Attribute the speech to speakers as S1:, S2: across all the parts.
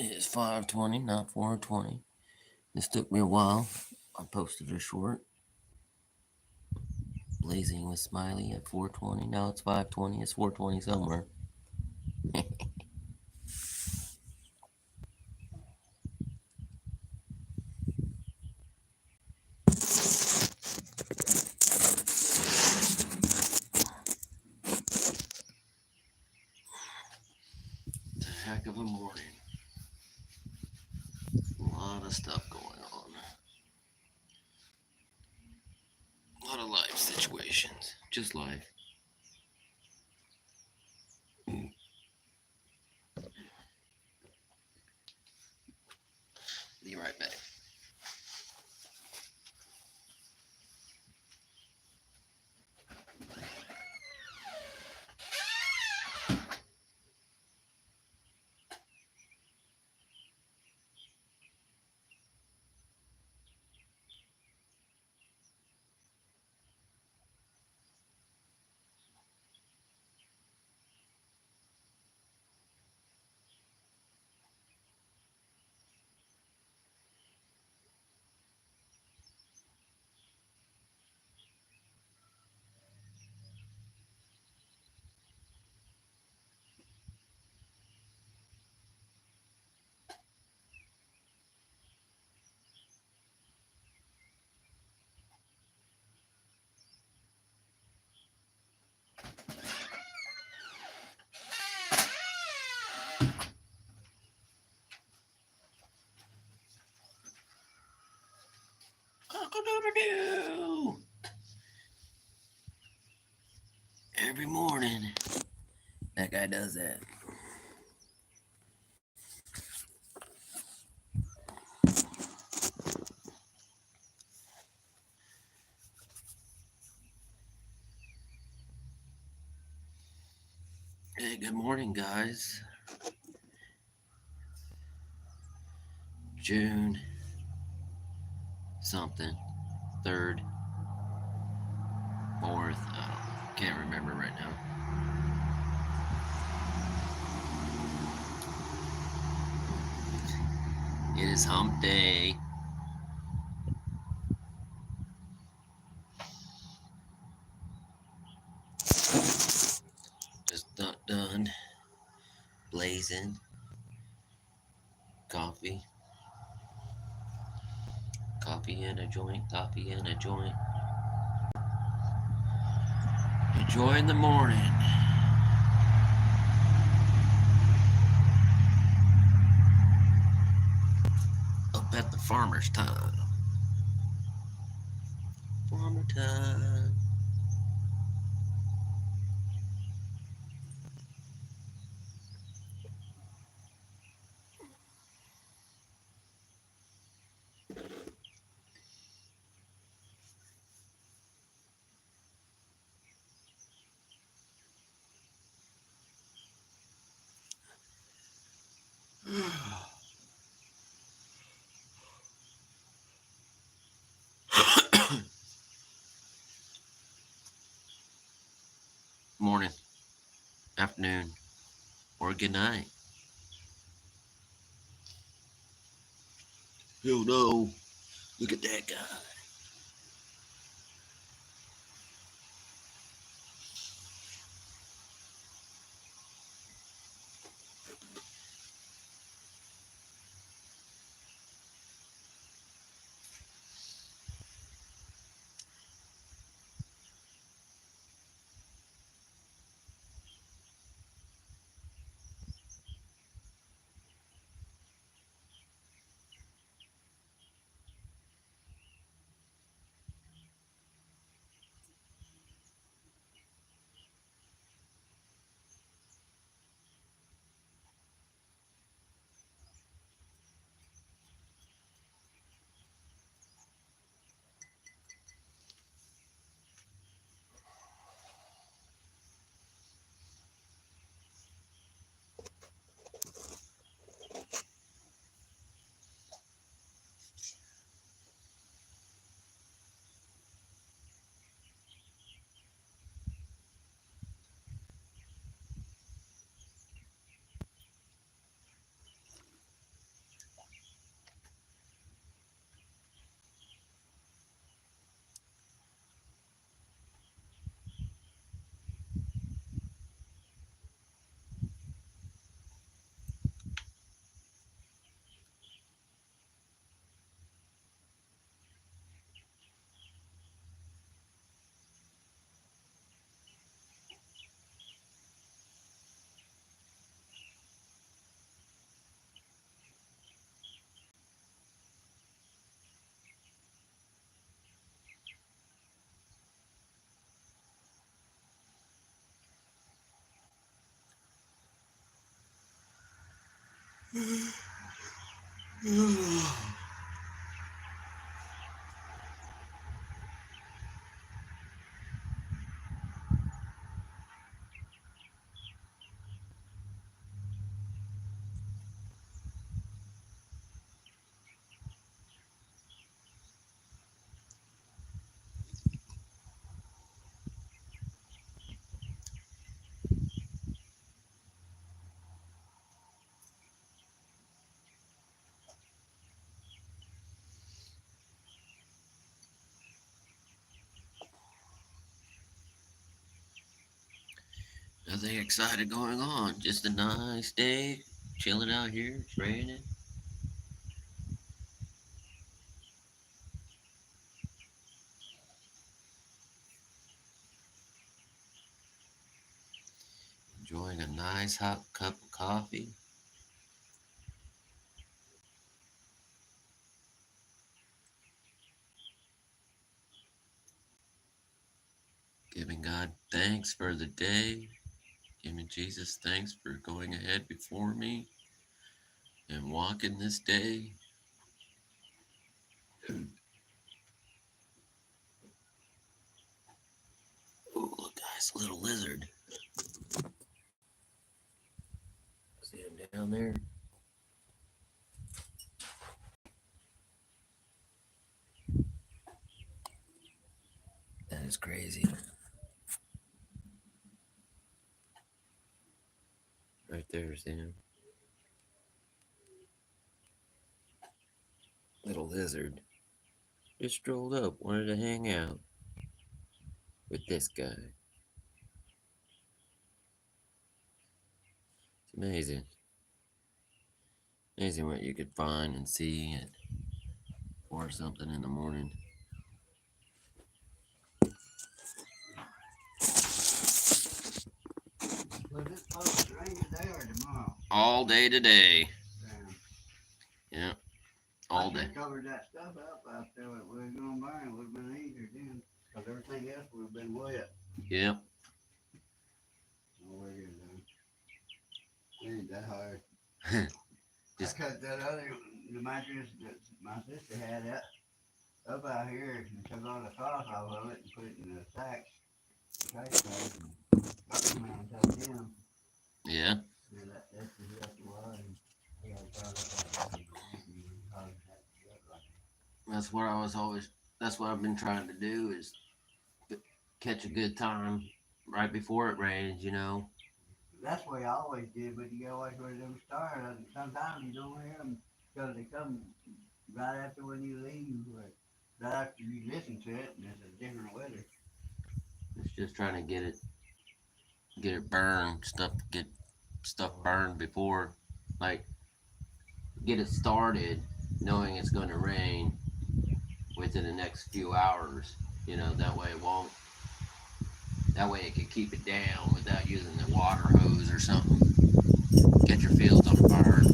S1: It's 5:20, not 4:20. This took me a while. I posted a short, Blazing with Smiley at 4:20. Now it's 5:20. It's 4:20 somewhere. It's a heck of a morning. A lot of stuff going on. A lot of life situations. Just life. Be right back. Cock-a-doodle-doo! Every morning, that guy does that. Hey, good morning, guys. June something, 3rd, 4th. Can't remember right now. It is hump day. Just done blazing. Coffee. Coffee and a joint. Coffee and a joint. Enjoying the morning. Up at the farmer's time. Farmer time. Morning, afternoon, or good night. Oh no, look at that guy. Nothing exciting going on. Just a nice day, chilling out here. It's raining. Enjoying a nice hot cup of coffee. Giving God thanks for the day. Giving Jesus thanks for going ahead before me and walking this day. Oh, look, guys, a little lizard. See him down there? That is crazy. Right there, see him? Little lizard. Just strolled up, wanted to hang out with this guy. It's amazing. Amazing what you could find and see at 4 something in the morning.
S2: Was it supposed to rain today or tomorrow?
S1: All day today.
S2: Damn.
S1: Yeah, all day.
S2: I covered that stuff up out there that we were going to burn. It would have been easier then. Because everything else would have been wet.
S1: Yeah.
S2: No way you're done. It ain't that hard.
S1: Just
S2: I cut that other, the mattress that my sister had up out here and took all the cloth off of it and put it in the sack. The trash bag and got them out and tucked in.
S1: yeah.
S2: And that's exactly why. I got to try that.
S1: That's what I was always. That's what I've been trying to do is catch a good time right before it rains. You know.
S2: That's what I always did, but you gotta watch where them start. And sometimes you don't hear them because they come right after when you leave, or right after you listen to it, and it's a different weather.
S1: It's just trying to get it burned, get stuff burned before, like get it started, knowing it's going to rain within the next few hours. You know, that way it won't. That way it can keep it down without using the water hose or something. Get your fields on fire.
S2: Oh,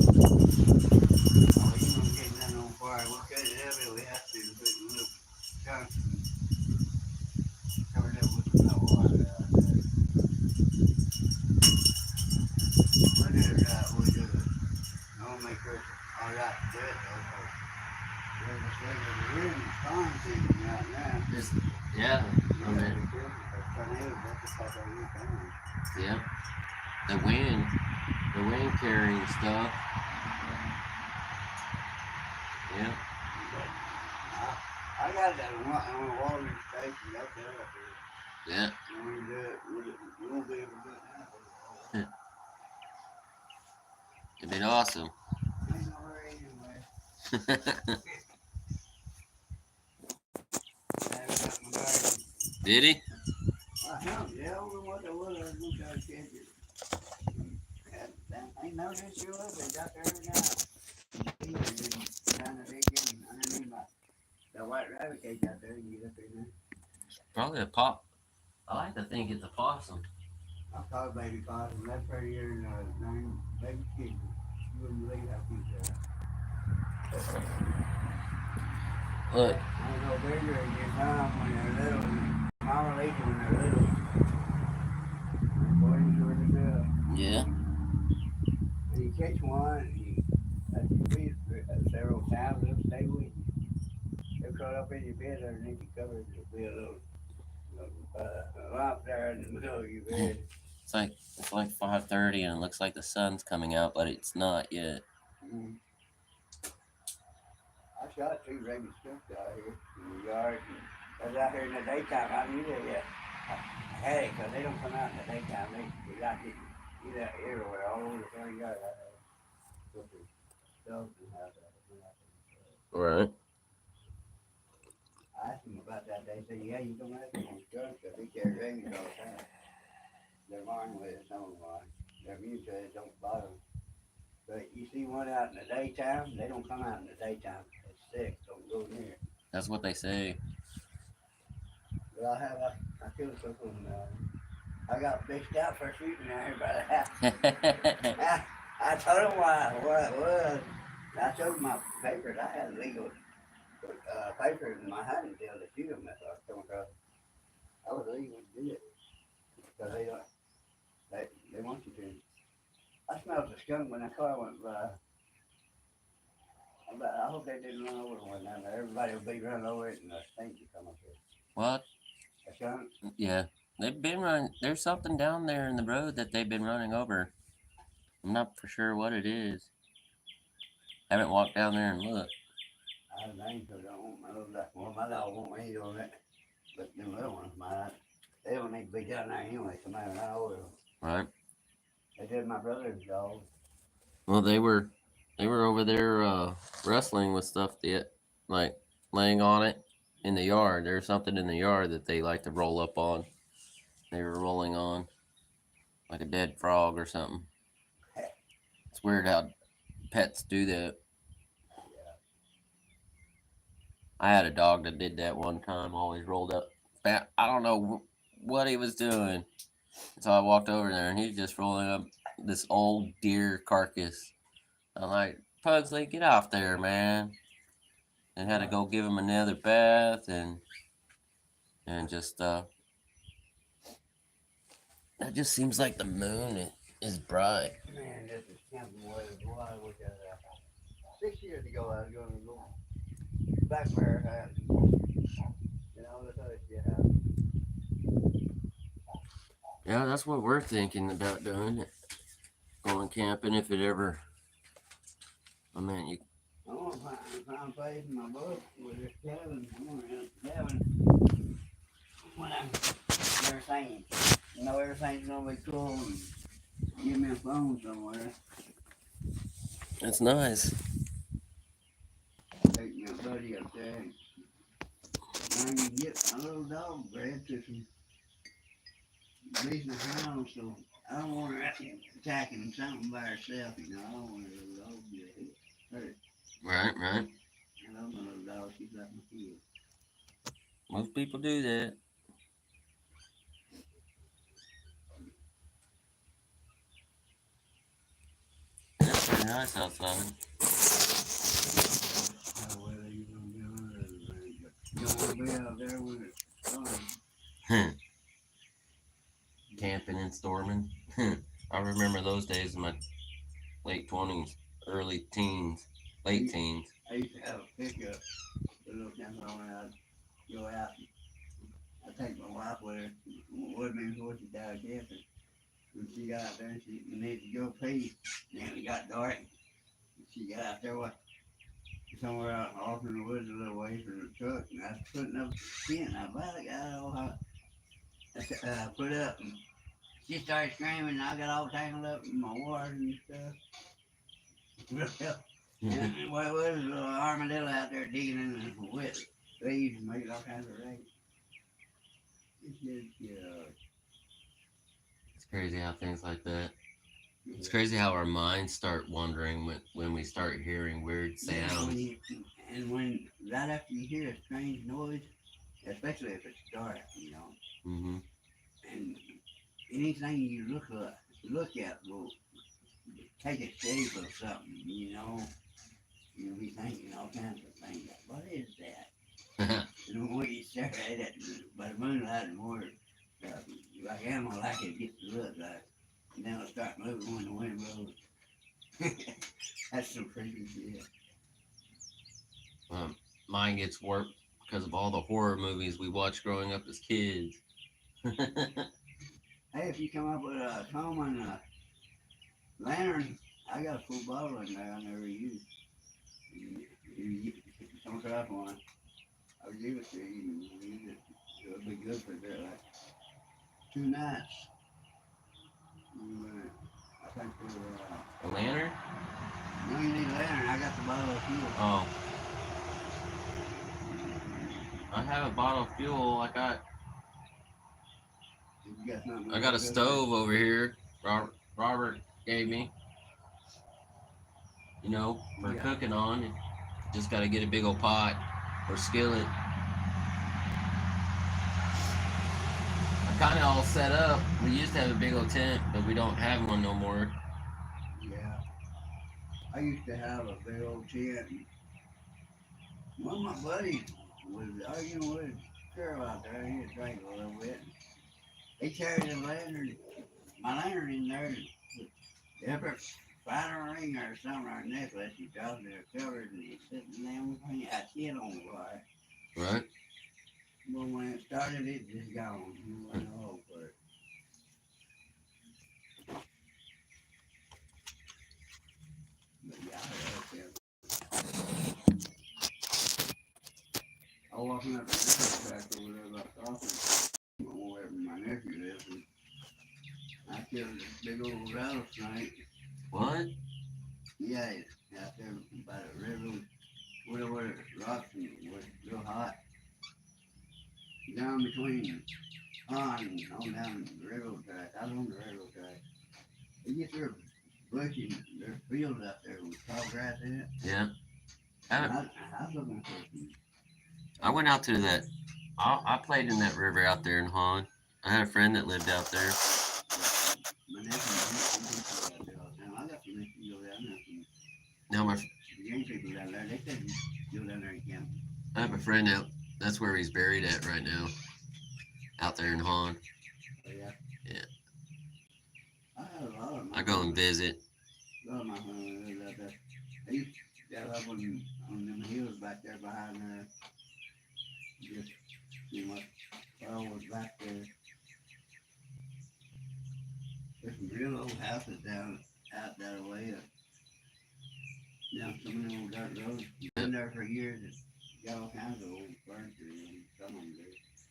S2: you don't get nothing on fire. We'll cut it up if we have to, put a little chunks and cover it up with some hot water out there. We'll do it. I want to make sure it's all right to do it, though. There's a thing in the room, it's fine season right now.
S1: Just, yeah, I mean, yeah. The wind carrying stuff. Yeah.
S2: I got that on a watering station up there.
S1: Yeah.
S2: When we do it, we won't be able to do it now.
S1: It'd been awesome.
S2: Ain't no hurry anyway.
S1: Did he?
S2: Yeah, I don't know what that was. I was going to try to catch it. Ain't no issue with it. Got there every night. Trying to dig in underneath that white rabbit cage out there. You get up there now.
S1: Probably a pop. I like to think it's a possum.
S2: I caught a baby possum. That's prettier than a baby kid. You wouldn't believe how cute they are.
S1: Look.
S2: I don't know bigger in your time when they're little. Mama leaves when they're little. Boy, you sure to do.
S1: Yeah.
S2: And you catch one, and that's your feet. several times. They'll stay with you. They'll crawl up in your bed underneath the covers. There'll be a little lamp there in the middle of your bed.
S1: It's like 5:30 and it looks like the sun's coming out, but it's not yet.
S2: Mm. I shot 2 rabies skunks out here in the yard. I was out here in the daytime. I knew that yet. I had it because they don't come out in the daytime. They like to get out everywhere, all over the front yard. I had put the dogs in the house.
S1: Right.
S2: I asked them about that. They said, yeah, you don't have to use drugs because they carry rabies all the time. They're mine with it, some of mine. They're immune to it, don't bother them. But you see one out in the daytime, they don't come out in the daytime. It's sick, don't go near it.
S1: That's what they say.
S2: But I killed a couple of them. I got bitched out for shooting out here by the house. I told them what it was. I showed my papers. I had legal papers in my hunting deal to shoot them if I come across. I was legal to do it because they want you to. I smelled the skunk when the car went by. I hope they didn't run over one down there. Everybody will be running over it and the stink will come up here.
S1: What?
S2: A skunk?
S1: Yeah. They've been running. There's something down there in the road that they've been running over. I'm not for sure what it is. Haven't walked down there and looked.
S2: I think so. Don't want my little dog. Well, my dog won't eat on it. But them little ones might. They don't need to be down there anyway. Somebody run over them.
S1: Right.
S2: They did my brother's dog.
S1: Well, they were over there wrestling with stuff that like laying on it in the yard. There's something in the yard that they like to roll up on. They were rolling on like a dead frog or something. It's weird how pets do that. I had a dog that did that one time. Always rolled up. I don't know what he was doing. So I walked over there and he's just rolling up this old deer carcass. I'm like, Pugsley, get off there, man. And had to go give him another bath and just it just seems like the moon is bright.
S2: Man, this is camping weather. Boy, I wish I had 6 years ago I was going to go back where I had. You know, this other shit happened.
S1: Yeah, that's what we're thinking about doing. Going camping if it ever. I mean, you.
S2: I want to find a place in my book with this cabin. I want to cabin when I'm everything. You know, everything's gonna be cool. And give me a phone somewhere.
S1: It's nice.
S2: Take my buddy up there. And I can get a little dog bred to some decent hounds, so I don't want her attacking something by herself. You know, I don't want a little dog to get hurt.
S1: Right.
S2: I love my little dog. She's like my kid.
S1: Most people do that. It's pretty nice outside.
S2: Whether you're gonna be on it or not, but you don't want to be out there when it's fun.
S1: Camping and storming. I remember those days in my late 20s, early teens, late teens.
S2: I used to have a pickup, a little camper when I'd go out. I'd take my wife with her. With me before she died camping. When she got out there, she needed to go pee. Then it got dark. She got out there somewhere out off in the woods a little way from the truck, and I was putting up the tent. I finally got it all put up. And she started screaming, and I got all tangled up in my water and stuff. And what it was a little armadillo out there digging in the wet leaves and making all kinds of rags. It's just,
S1: It's crazy how things like that. It's crazy how our minds start wandering when we start hearing weird sounds.
S2: And when right after you hear a strange noise, especially if it's dark, you know,
S1: Mm-hmm.
S2: and anything you look at will take a shape of something, you know. You'll be thinking all kinds of things. Like, what is that? And when you stare at it by the moonlight and more, like animal like it gets to look like, and then it'll start moving when the wind blows. That's some freaky shit.
S1: Um, Mine gets warped because of all the horror movies we watched growing up as kids.
S2: Hey, if you come up with a comb and a lantern, I got a full bottle in there I never used. You don't try for one. I'll give it to you. You use it. It'll be good for like 2 nights. I think
S1: A lantern?
S2: no, you need a lantern. I got the bottle of fuel.
S1: Oh, I have a bottle of fuel.
S2: If you got something
S1: I
S2: we
S1: got
S2: want
S1: a
S2: to go to.
S1: stove over here. Robert gave me, for
S2: Yeah.
S1: cooking on. Just got to get a big old pot or skillet. I'm kind of all set up. We used to have a big old tent, but we don't have one no more.
S2: Yeah. I used to have a big old tent. And one of my buddies was arguing with a girl out there. He had drank a little bit. He carried a lantern, my lantern in there. With every find a ring or something or a necklace, he dropped it covered and he's sitting there with me. I shit on the wire.
S1: Right?
S2: But when it started, it just gone. You went all for it. But yeah, I like that. I walking up the river track over there about crossing. Where my nephew lives, and I killed this big old rattlesnake.
S1: What?
S2: Yeah, out there by the river, where the rocks and it was real hot. Down between pond and on down the railroad track. I was on the railroad track. You get there bushes, there's fields out there with tall grass in it.
S1: Yeah.
S2: And
S1: I,
S2: I was looking for some.
S1: I went out to that. I played in that river out there in Han. I had a friend that lived out there.
S2: My nephew, he out there all the time. I got some nephews go down there. Some
S1: Now my
S2: the young people down there, they said you go down there and camp.
S1: I have a friend out. That's where he's buried at right now, out there in Han.
S2: Oh yeah.
S1: Yeah.
S2: I had a lot of my
S1: I go and
S2: family.
S1: visit.
S2: A lot of my family lived out there. They used to get up on them hills back there behind there. Just you know, I was back there. There's some real old houses down out that way. Down some of them old dirt roads.
S1: Yep.
S2: Been there for years. It's got all kinds of old furniture and some of them do.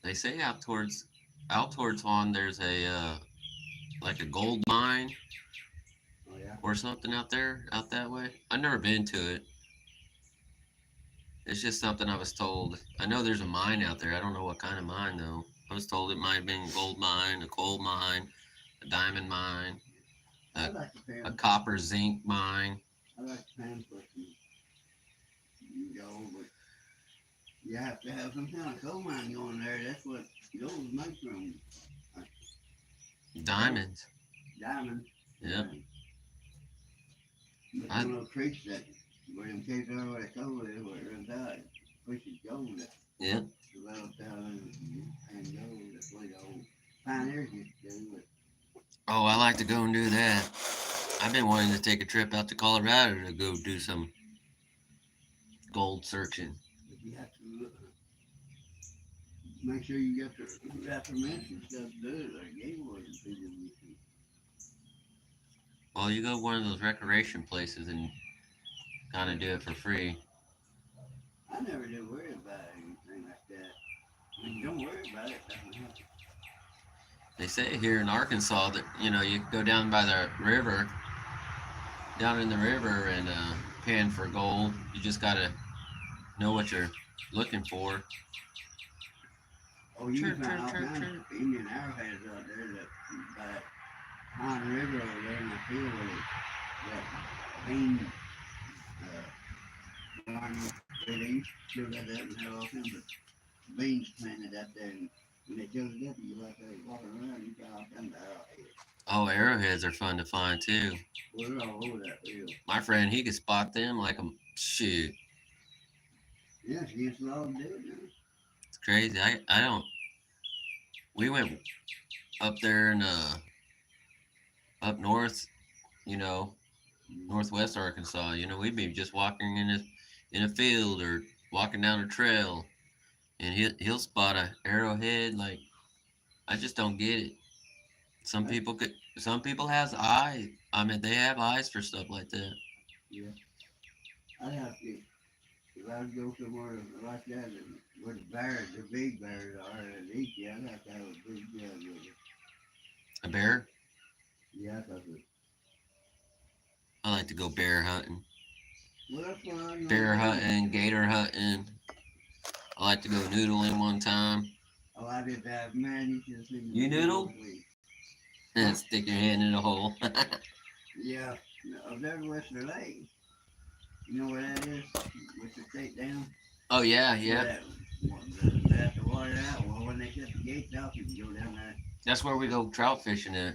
S1: They say out towards Han, there's a like a gold mine
S2: Oh yeah.
S1: or something out there, out that way. I've never been to it. It's just something I was told. I know there's a mine out there. I don't know what kind of mine though. I was told it might have been a gold mine, a coal mine, a diamond mine,
S2: I
S1: a,
S2: like to pay
S1: a
S2: them.
S1: copper zinc mine.
S2: I like to pay them for some gold, but you have to have some kind of coal mine going there. That's what gold is made from. Uh,
S1: Diamonds.
S2: Diamonds.
S1: Yep.
S2: Yeah. But
S1: I,
S2: one of those creeks that where them caves are where the coal is, where it runs out, it pushes gold.
S1: yep.
S2: Developed out and gold. That's what the old pioneers used to do. But
S1: Oh, I like to go and do that. I've been wanting to take a trip out to Colorado to go do some gold searching.
S2: you have to make sure you get the right permits and stuff to do it, like game wardens people used to.
S1: Well, you go to one of those recreation places and kind of do it for free.
S2: I never did worry about anything like that. When you don't worry about it, it doesn't happen.
S1: They say here in Arkansas that you can go down by the river, down in the river, and pan for gold. You just gotta know what you're looking for.
S2: Oh, you
S1: Chirp,
S2: can find
S1: chirp,
S2: all
S1: chirp,
S2: kinds
S1: chirp.
S2: of Indian arrowheads out there that by that Pine River over there in the field where that bean garden where they used to show that up and have all kinds of beans planted out there. And when they showed it up, you like there walking around, you got all kinds of arrowheads.
S1: Oh, arrowheads are fun to find too.
S2: Well, they're all over that field.
S1: My friend, he could spot them like a shoot.
S2: Yeah, it's against the law to do it now.
S1: It's crazy. I don't. We went up there and up north, you know,
S2: Mm.
S1: northwest Arkansas. We'd be just walking in a field or walking down a trail, and he'll spot a arrowhead. Like, I just don't get it. Some
S2: I,
S1: people could. Some people has eyes. I mean, they have eyes for stuff like that.
S2: yeah, I have to. If I would go somewhere like that, where the big bears are, and eat you, I'd have to have a big jug with it.
S1: A bear.
S2: Yeah, because
S1: I like to go bear hunting.
S2: well, that's what I'm gonna
S1: Bear
S2: do.
S1: hunting, gator hunting. I like to go noodling one time.
S2: Oh, I did that. Man, you should have seen
S1: You
S2: the video
S1: noodle?
S2: this week.
S1: And stick your hand in a hole.
S2: Yeah, up there in Western Lake. You know where that is? With the state down?
S1: Oh yeah,
S2: Where
S1: yeah.
S2: that, they have to water out. Well, when they shut the gates off, you can go down there.
S1: That's where we go trout fishing at.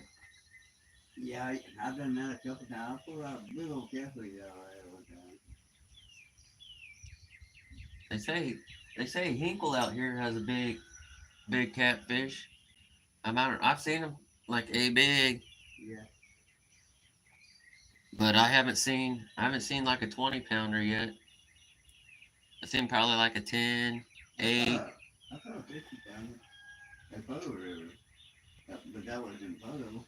S2: Yeah, I've done that a couple times. I pulled out a big old catfish out of there one time.
S1: They say they say Hinkle out here has a big catfish. I've seen them like a big,
S2: Yeah.
S1: but I haven't seen like a 20 pounder yet. I've seen probably like a 10,
S2: I
S1: 8.
S2: thought, I thought 50 pounds at Photo River. But that was in Photo.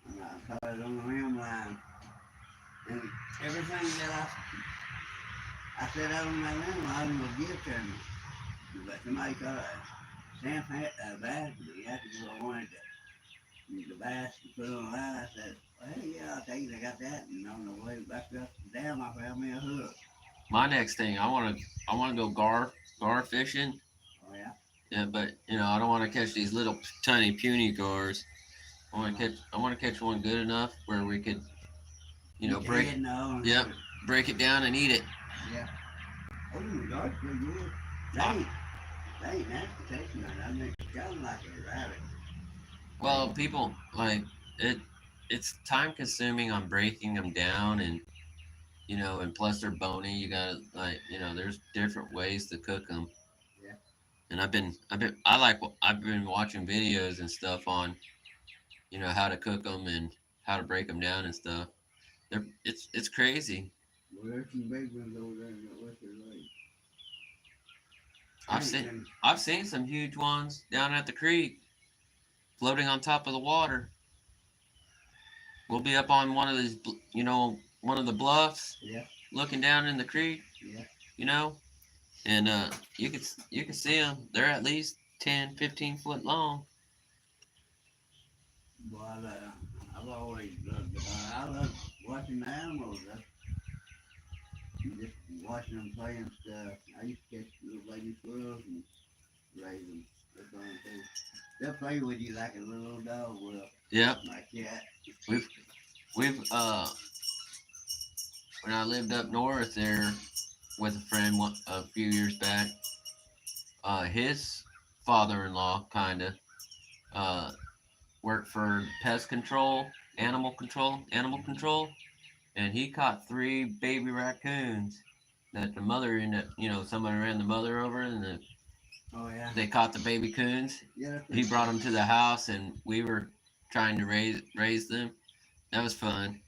S2: And I caught it on the rim line. And everything that I set out on that rim line was gift to me. But somebody caught a bass for me. That's what I wanted the bass to put on the line. I said, well, yeah, I'll take it. I got that. And on the way back up the dam, I found me a hook.
S1: My next thing, I wanna go gar fishing.
S2: Oh, yeah?
S1: Yeah, but I don't want to catch these little tiny puny gars. I want to catch one good enough where we could
S2: Get your
S1: break.
S2: head in the hole and
S1: Yep,
S2: have it.
S1: break it down and eat it.
S2: Yeah. Oh, the dark pretty good.
S1: Ah,
S2: They ain't nasty tasting. I mean, it's kind of like a rabbit.
S1: well, people like it. It's time consuming on breaking them down, and plus they're bony. You gotta there's different ways to cook them.
S2: Yeah.
S1: And I've been watching videos and stuff on how to cook them and how to break them down and stuff. It's crazy.
S2: Well, there's some big ones over there in the Western Lake.
S1: I've
S2: Hey,
S1: seen
S2: and
S1: I've seen some huge ones down at the creek floating on top of the water. We'll be up on one of the bluffs,
S2: yeah,
S1: looking down in the creek,
S2: yeah.
S1: you know, and you can see them. They're at least 10, 15 foot long.
S2: But I've always loved it. I love watching the animals. Just watching them play and stuff. I used to catch little baby squirrels and raise them. That's all I'm saying. They'll play with you like a little dog will,
S1: Yep,
S2: like that.
S1: we've when I lived up north there with a friend a few years back, his father-in-law kind of uh, worked for pest control, animal control, and he caught three baby raccoons that the mother ended up, someone ran the mother over, and
S2: Oh yeah,
S1: they caught the baby coons.
S2: yeah. That's
S1: He
S2: pretty
S1: brought
S2: cool.
S1: them to the house, and we were trying to raise them. That was fun.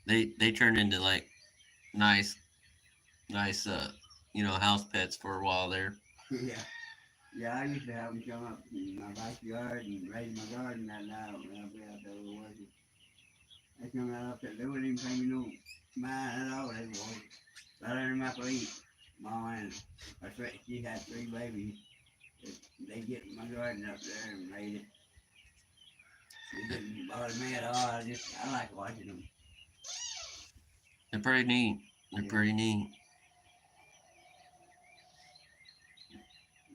S1: They turned into like nice nice house pets for a while there.
S2: Yeah. Yeah, I used to have them come up in my backyard and raise my garden that night when I'd be out there working. They come right up there. They wouldn't even pay me no mind at all. They walk right under my feet. Mama and she had three babies. They get in my garden up there and raise it. It didn't bother me at all. I like watching them.
S1: They're pretty neat. They're
S2: Yeah,
S1: pretty neat.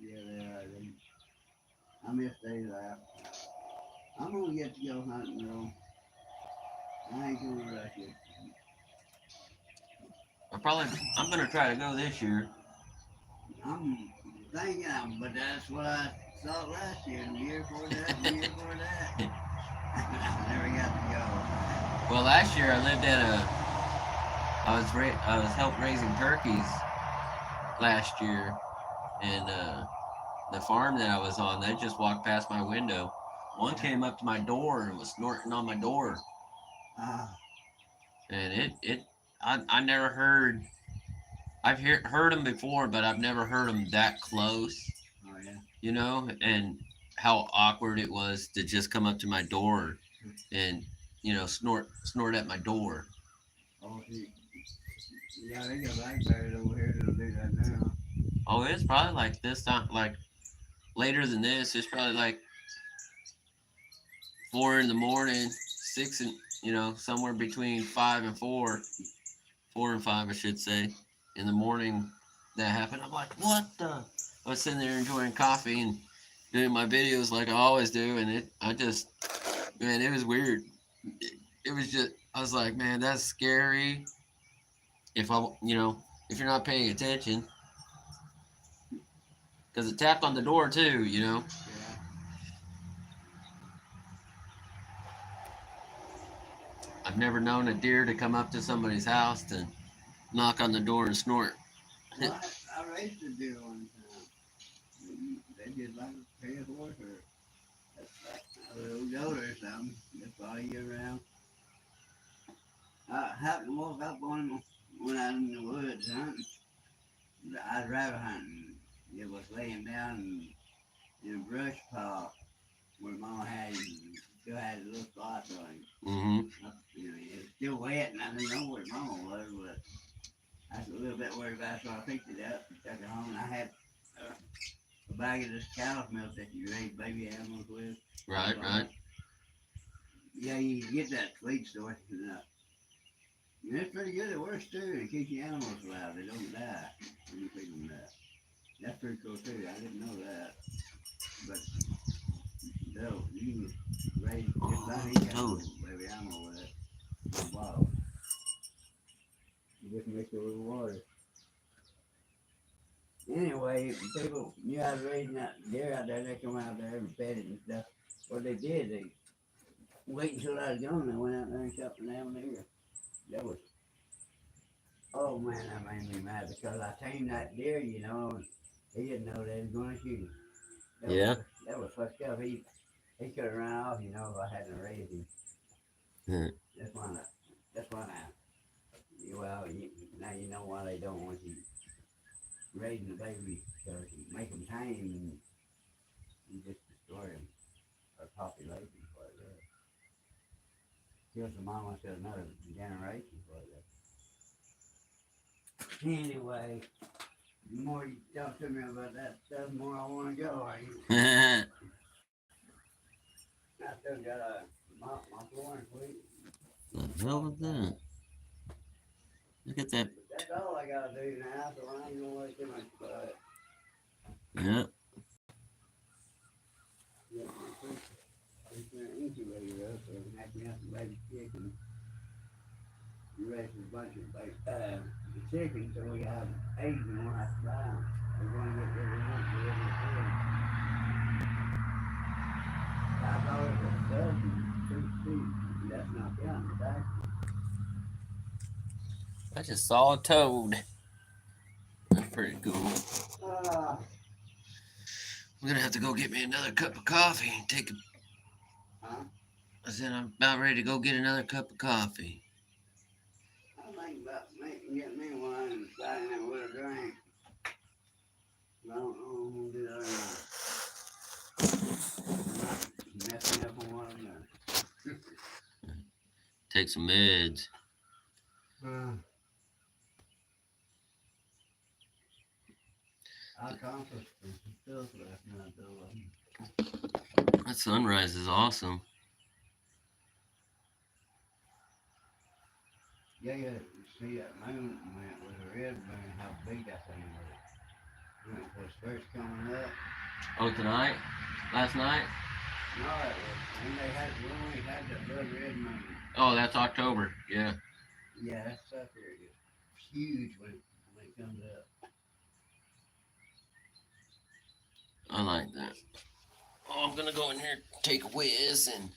S2: yeah, they are. I miss days out. I'm gonna get to go hunting though. I ain't gonna rush it.
S1: I'm gonna try to go this year.
S2: I'm thinking, but that's what I thought last year, and the year before that, and the year before that. I never got to go.
S1: Well, last year I was help raising turkeys last year, and the farm that I was on, they just walked past my window. One
S2: Yeah.
S1: came up to my door and was snorting on my door,
S2: Ah,
S1: and I never heard I've heard them before, but I've never heard them that close.
S2: Oh yeah.
S1: You know, and how awkward it was to just come up to my door and snort at my door.
S2: Oh, see, yeah, they got blackberries over here that'll do that now.
S1: Oh, it's probably like this time, like later than this. It's probably like 4 in the morning, six and somewhere between 5 and 4, 4 and 5, I should say, in the morning. That happened. I'm like, what the? I was sitting there enjoying coffee and doing my videos like I always do, and man, it was weird. It was just, I was like, man, that's scary. If if you're not paying attention, because it tapped on the door too.
S2: Yeah.
S1: I've never known a deer to come up to somebody's house to knock on the door and snort.
S2: Well, I raced a deer one time. They did like a pair of horse or a little goat or something. That's all year round. I happened to walk up on him when I was in the woods hunting. I was rabbit hunting. It was laying down in a brush pile where Mama still had a little spots on him.
S1: Mm-hmm.
S2: It was still wet and I didn't know where Mama was, but I was a little bit worried about it, so I picked it up and took it home. And I had a bag of this cow's milk that you raise baby animals with.
S1: Right, right.
S2: Yeah, you can get that sweet stuff. And it's pretty good. It works too. It keeps the animals alive. They don't die when you feed them that. That's pretty cool too. I didn't know that. But no, you can raise just about any kind of baby animal with it in a bottle. You just mix it with water. Anyway, people knew I was raising that deer out there. They come out there and fed it and stuff. What they did, they wait until I was gone. They went out there and shot the damn deer. That was, oh man, that made me mad because I tamed that deer, and he didn't know they was going to shoot him. That was,
S1: Yeah.
S2: that was fucked up. He could have run off, if I hadn't raised him.
S1: Hmm.
S2: That's why well, now you know why they don't want you raising the baby, because you make them tame and you just destroy them, or population for that. Kills the mama to another generation for that. Anyway, the more you talk to me about that stuff, the more I want to go. I still got my flooring sweet.
S1: The hell was that? Look at that.
S2: That's all I gotta do now, so I ain't gonna waste too much blood.
S1: Yeah.
S2: Yeah, my incubator up, so I can have some baby chicken. The rest is a bunch of the chickens, so we have eggs and we'll have to buy them. We're gonna get rid of one for every pig. $5 a dozen, 2 That's not counting the tax.
S1: I just saw a toad. That's pretty cool.
S2: Uh,
S1: I'm gonna have to go get me another cup of coffee and take a.
S2: huh?
S1: I said I'm about ready to go get another cup of coffee.
S2: I think about getting me one and sliding it with a drink. I don't know if I'm gonna do that or not. I'm not messing up on what I'm doing.
S1: Take some meds.
S2: I accomplished some stuff last night though.
S1: That sunrise is awesome.
S2: Yeah, see that moon when it was a red moon, how big that thing was. When it was first coming up.
S1: Oh, tonight? Last night?
S2: No, it was when we only had that blood red moon.
S1: Oh, that's October. Yeah.
S2: Yeah, that sucker is huge when it comes up.
S1: I like that. Oh, I'm gonna go in here, take a whiz, and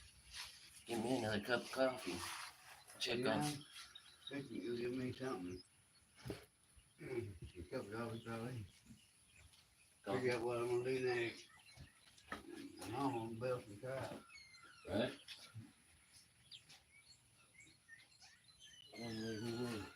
S1: give me another cup of coffee. Check
S2: Yeah,
S1: on.
S2: think you'll give me something. A couple dollars probably. Figure out what I'm gonna do next. And I'm gonna build some crap.
S1: Right?
S2: I'm gonna leave me one.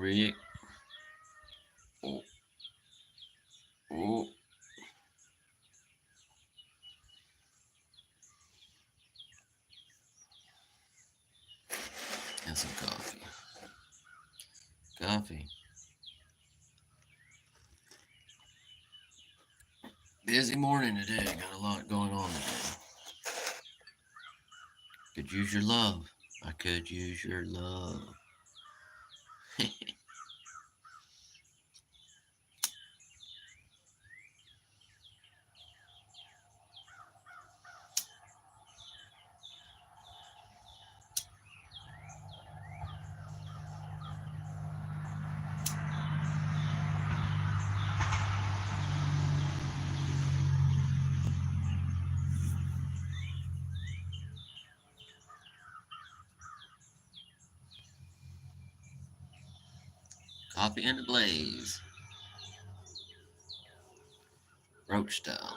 S1: Rick. Oh, oh. And some coffee. Coffee. Busy morning today. Got a lot going on today. Could use your love. I could use your love. Coffee in the blaze. Roach style.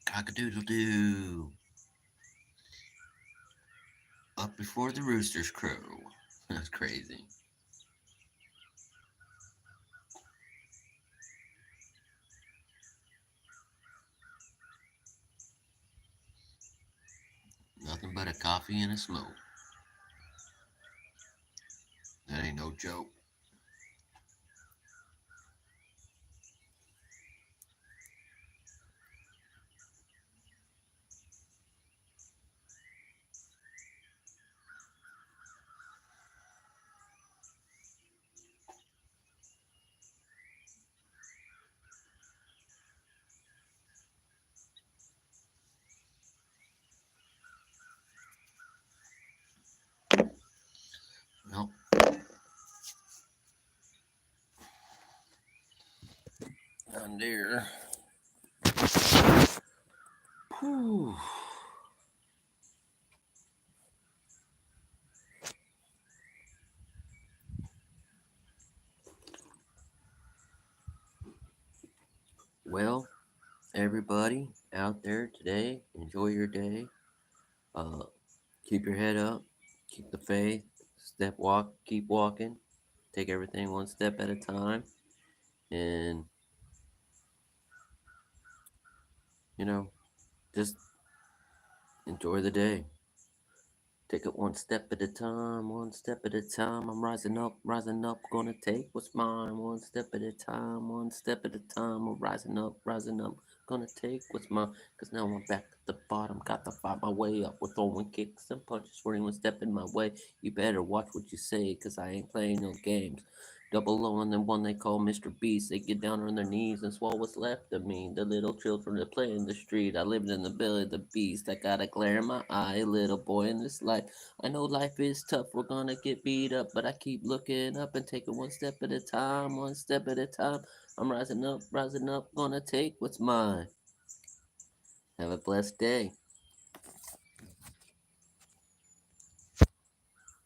S1: Cock-a-doodle doo. Up before the roosters crow. That's crazy. Nothing but a coffee and a smoke. That ain't no joke. Well, down there. Whew. Well, everybody out there today, enjoy your day. Uh, keep your head up. Keep the faith. Keep walking. Take everything one step at a time. And, you know, just enjoy the day. Take it one step at a time, one step at a time. I'm rising up, gonna take what's mine. One step at a time, one step at a time. I'm rising up, gonna take what's mine. Cause now I'm back at the bottom, got to fight my way up. With throwing kicks and punches for anyone stepping my way. You better watch what you say, cause I ain't playing no games. Double O and then one they call Mr. Beast. They get down on their knees and swallow what's left of me. The little children that play in the street. I lived in the belly of the beast. I got a glare in my eye, little boy in this life. I know life is tough. We're gonna get beat up, but I keep looking up and taking one step at a time, one step at a time. I'm rising up, gonna take what's mine. Have a blessed day.